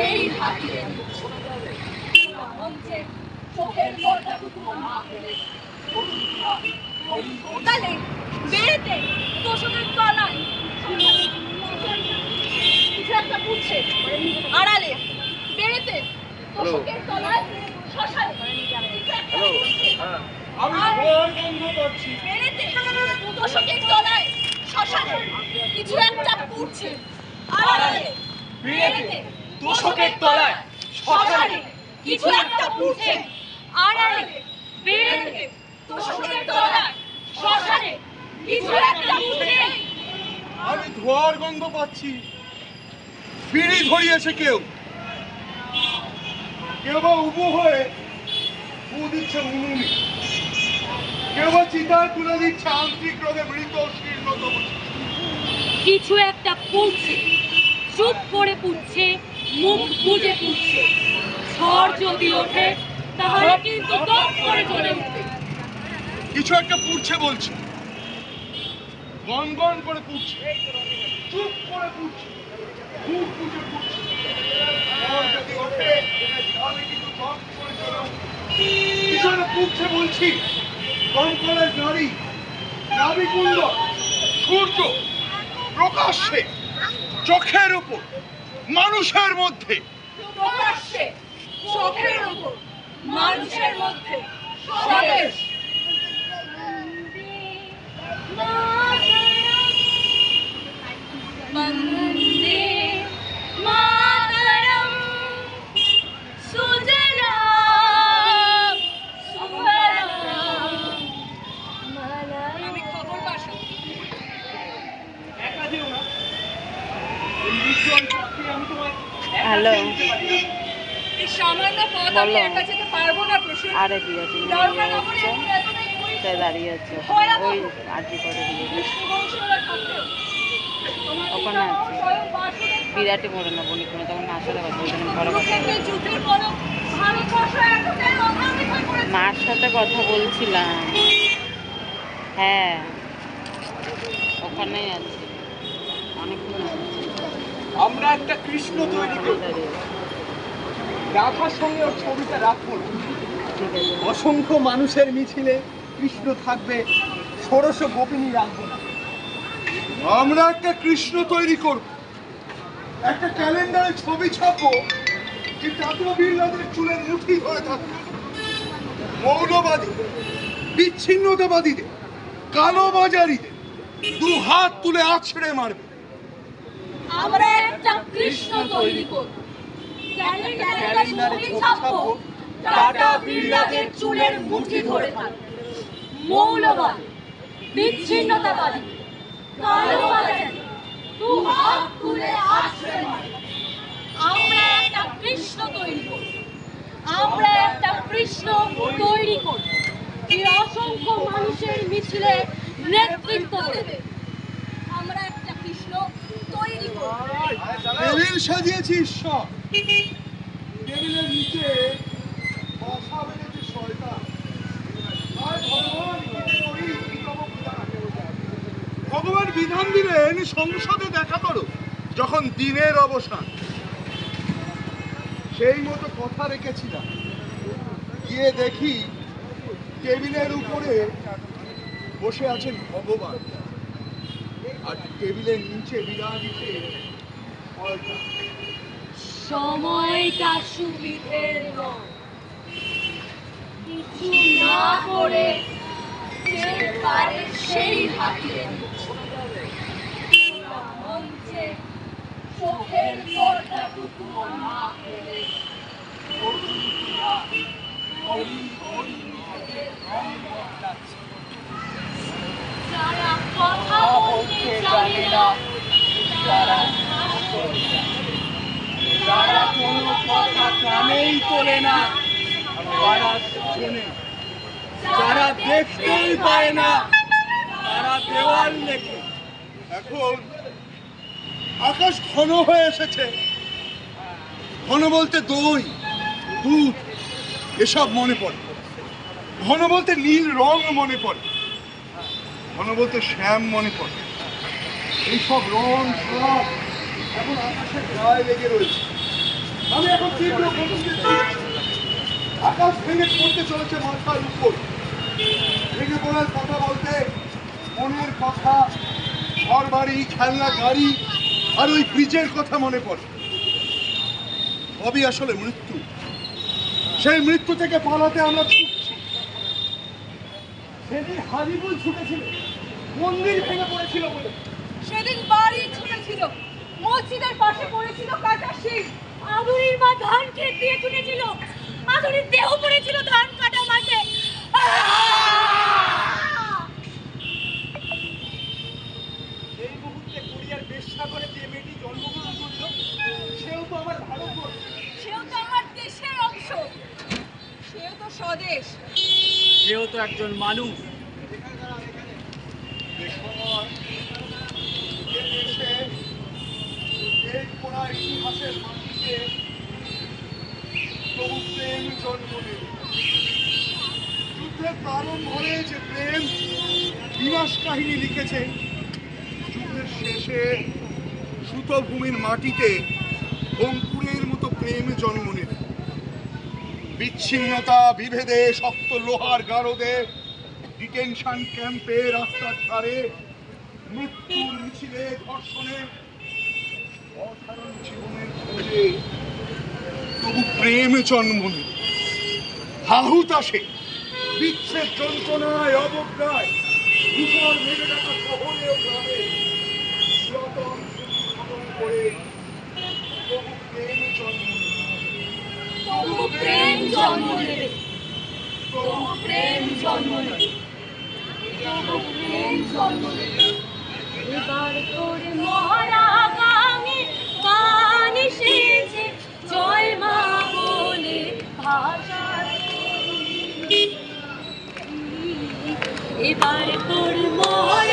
সেই হাতিয়ে মঞ্চে চোখের পর্দাটুকু না ফেলে তাহলে বেড়েতে তোষকের তলায় কিছু একটা পুড়ছে আড়ালে, বেড়েতে তোষকের তলায় শ্মশানে বেড়েতে তোষকের তলায় শ্মশানে কিছু একটা পুড়ছে আড়ালে, বেড়েতে তোষকের তলায় শ্মশানে কিছু একটা পুড়ছে আড়ালে, বেড়েতে তোষকের তলায় শ্মশানে কিছু একটা পুড়ছে। আমি ধোঁয়ার গন্ধ পাচ্ছি, বিড়ি ধরিয়েছে কেউ, কেউ বা উবু হয়ে ফু দিচ্ছে উনুনে, কেউ বা চিতায় তুলে দিচ্ছে আন্তরিক রোগে মৃত শীর্ণতম। কিছু একটা পুড়ছে, চুপ করে পুড়ছে, মুখ বুজে পুড়ছে। ঝড় যদি ওঠে তাহলে কিন্তু দম করে জ্বলে উঠবে। কিছু একটা পুড়ছে বলছে, গন গন করে পুড়ছে, চুপ করে পুড়ছে, মুখ বুজে পুড়ছে। ঝড় যদি ওঠে তাহলে কিন্তু দম করে জ্বলে উঠবে। কিছু একটা পুড়ছে বলছি, কঙ্কলের নারী, নাবিকুণ্ড, সূর্য প্রকাশ্যে চোখের উপর মানুষের মধ্যে, প্রকাশ্যে চোখের উপর মানুষের মধ্যে স্বদেশ। বন্দে মাতরম সুজলাম সুফলাম। আমি খবর পাশা হ্যালো, এই সামান্য পথ আমি একা যেতে পারবো না প্রসন্ন। আরে বিয়ে তুমি তাই দাঁড়িয়ে আছো ওই আরজি করে দিয়ে ওখানে আছে বিরাটি মোড়ে না বলি কোনো তখন মার সাথে কথা বলছিলাম বড় কথা মার সাথে কথা বলছিলাম। হ্যাঁ ওখানেই আছে অনেকক্ষণ আমরা একটা কৃষ্ণ তৈরি করি, রাধার সঙ্গে ওর ছবিটা রাখুন। অসংখ্য মানুষের মিছিলে কৃষ্ণ থাকবে, ষোড়শ গোপিনী রাখবো না। আমরা একটা কৃষ্ণ তৈরি করব, একটা ক্যালেন্ডারে ছবি ছাপবো যে টাকা বিড়লাদের চুলের মুঠি ধরে থাকবে। মৌলবাদী, বিচ্ছিন্নতাবাদীদের, কালোবাজারিদের দু হাত তুলে আছড়ে মারবে। আমরা একটা কৃষ্ণ তৈরি করব, ক্যালেন্ডারে ছবি ছাপবো, টাটা বিড়লাদের চুলের মুঠি ধরে থাকবে। মৌলবাদ, বিচ্ছিন্নতাবাদী, কালোবাজারি দু হাত তুলে আছড়ে মারবে। আমরা একটা কৃষ্ণ তৈরি করব, আমরা একটা কৃষ্ণ তৈরি করব যে অসংখ্য মানুষের মিছিলে নেতৃত্ব দেবে। আমরা একটা কৃষ্ণ তৈরি করব। টেবিল সাজিয়েছি ঈশ্বর, টেবিলের নিচে বসা বেঁধেছে শয়তান। আর ভগবান বিধান দিলেন সংসদে দেখা করো যখন দিনের অবসান। সেই মতো কথা রেখেছিলাম, গিয়ে দেখি টেবিলের উপরে বসে আছেন ভগবান, আর টেবিলের নিচে বিরাজিতে শয়তান। সময়টা সুবিধের নয়, কিছু না করে যে পারে সেই হাতিয়ে মঞ্চে চোখের পর্দাটুকু না ফেলে যারা কথা বলতে জানে না, যারা কোনো কথা কানেই তোলে না তারা শোনে, যারা দেখতেই পায় না তারা দেওয়াল লেখে। এখন আকাশ ঘন হয়ে এসেছে, ঘন বলতে দই, দুধ এসব মনে পড়ে, ঘন বলতে নীল রং মনে পড়ে, ঘন বলতে শ্যাম মনে পড়ে। এইসব রং সব এখন আকাশের গায়ে লেগে রয়েছে। আমি এখন তীব্র গতিতে আকাশ ভেঙে পড়তে চলেছে মাথার উপর। ভেঙে পড়ার কথা বলতে মনের কথা, ঘর বাড়ি, খেলনা গাড়ি আর ওই ব্রিজের কথা মনে পড়ে। সবই আসলে মৃত্যু। সেই মৃত্যু থেকে পালাতে আমরা ছুটছি। সেদিন হাবিবুল ছুটেছিল, মন্দির ভেঙে পড়েছিল বলে। সেদিন বাড়ি ছুটেছিল, মসজিদের পাশে পড়েছিল কাটা শিখ। আদুরির মা ধান ক্ষেত দিয়ে ছুটেছিল, আদুরির দেহ পড়েছিল ধান কাটা মাঠে। এই মুহূর্তে কোরিয়ার বেশ্যাঘরে যে মেয়েটি জন্মগ্রহণ করলো, সেও তো আমার ভারতবর্ষ। সেও তো আমার দেশের অংশ, সেও তো স্বদেশ, সেও তো একজন মানুষ। এই পোড়া ইতিহাসের মাটিতে তবু প্রেম জন্ম নেবে। যুদ্ধের প্রারম্ভে যে প্রেম বিনাশ কাহিনী লিখেছে, যুদ্ধের শেষে সুতভূমির মাটিতে অঙ্কুরের মতো প্রেম জন্ম নেবে। বিচ্ছিন্নতা, বিভেদে, শক্ত লোহার গারদে, ডিটেনশন ক্যাম্পে, রাস্তার ধারে, মৃত্যুর মিছিলে, ধর্ষণে, অসাধারণ জীবনের খোঁজে তবু প্রেম জন্ম নেবে। হাহুতাশে, বিচ্ছেদ যন্ত্রণায়, অবজ্ঞায়, ধূসর মেঘে ঢাকা শহরে ও গ্রামে চিরতন স্মৃতি খনন করে তবু প্রেম জন্ম নেবে। তবু প্রেম জন্ম নেবে, তবু প্রেম জন্ম নেবে, তবু প্রেম জন্ম নেবে। এবার তোর মরা গাঙে গান এসেছে, জয় মা বলে ভাষা। এবার তোর মরা